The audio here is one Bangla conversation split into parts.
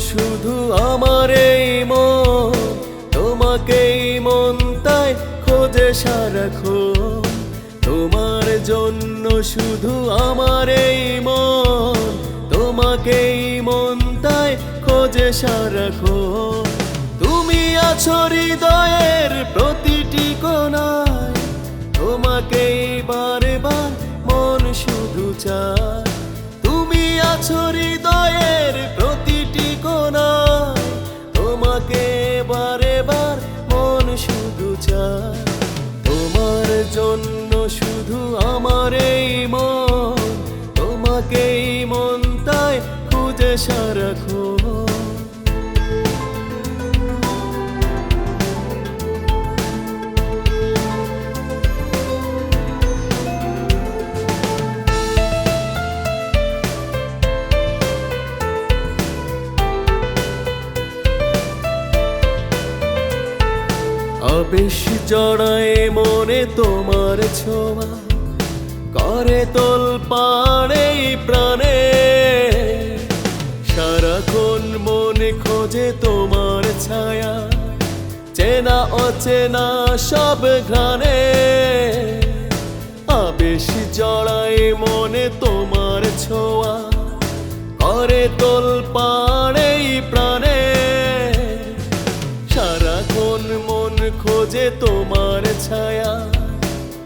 শুধু আমার এই মন, তোমাকেই মন তাই খোঁজে সারাক্ষণ। তোমার জন্য শুধু আমার এই মন, তোমাকেই মন তাই খোঁজে সারাক্ষণ। তুমি আছো হৃদয়ের প্রতিটি কোণায়, তোমাকেই বারে বার মন শুধু চায়। তুমি আছো হৃদয়ের প্রতিটি কোণায়, তোমাকে বারে বার মন শুধু চায়। তোমার জন্য শুধু আমার এই মন, তোমাকেই মন তাই খুঁজে সারাক্ষণ। আবেশ জড়ায় মনে তোমার ছোঁয়া, করে তোলপাড় এই প্রাণে। সারাক্ষণ মনে খোঁজে তোমার ছায়া, চেনা অচেনা সব ঘ্রাণে। আবেশ জড়ায় মনে তোমার ছোঁয়া, করে তোলপাড় এই প্রাণে। সারাক্ষণ মন খোঁজে তোমার ছায়া,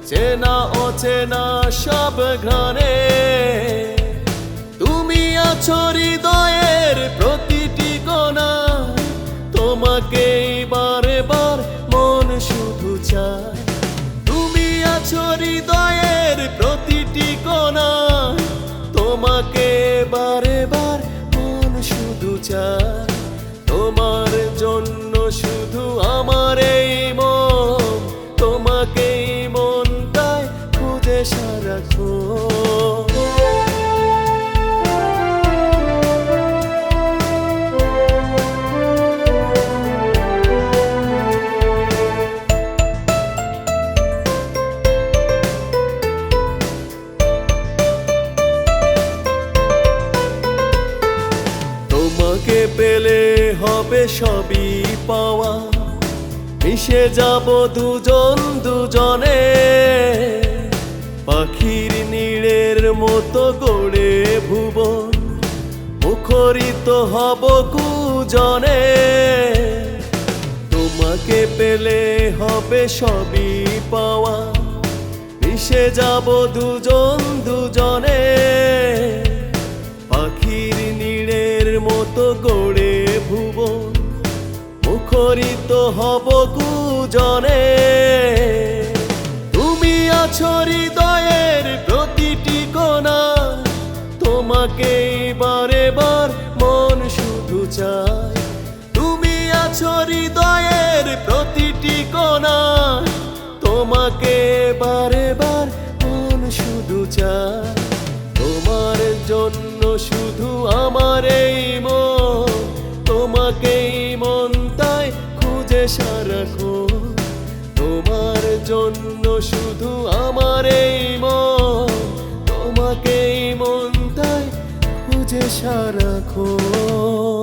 চেনা অচেনা সব ঘ্রাণে। তুমি আছো হৃদয়ের প্রতিটি কোণায়, তোমাকেই বারে বার মন শুধু চায়। তুমি আছো হৃদয়ের প্রতিটি কোণায়, তোমাকে বারে বার মন শুধু চায়। তোমার জন্য শুধু আমার এই মন, তোমাকেই মন তাই খুঁজে সারাক্ষণ। তোমাকে পেলে হবে সবই পাওয়া, মিশে যাব দুজন দুজনে। পাখির নীড়ের মতো গড়ে ভুবন, মুখরিত হব কুজনে। তোমাকে পেলে হবে সবই পাওয়া, মিশে যাব দুজন দুজনে। পাখির নীড়ের মতো গড়ে ভুবন, মুখরিত হব কুজনে। তুমি আছো হৃদয়ের প্রতিটি কোণায়, তোমাকেই বারে বার মন শুধু চায়। তুমি আছো হৃদয়ের প্রতিটি কোণায়, তোমাকে বারে বার মন শুধু চায়। তোমার জন্য শুধু আমার এই মন, তোমাকেই মন তাই খুঁজে সারাক্ষণ। তোমার জন্য শুধু আমার এই মন, তোমাকেই মন তাই খুঁজে সারাক্ষণ।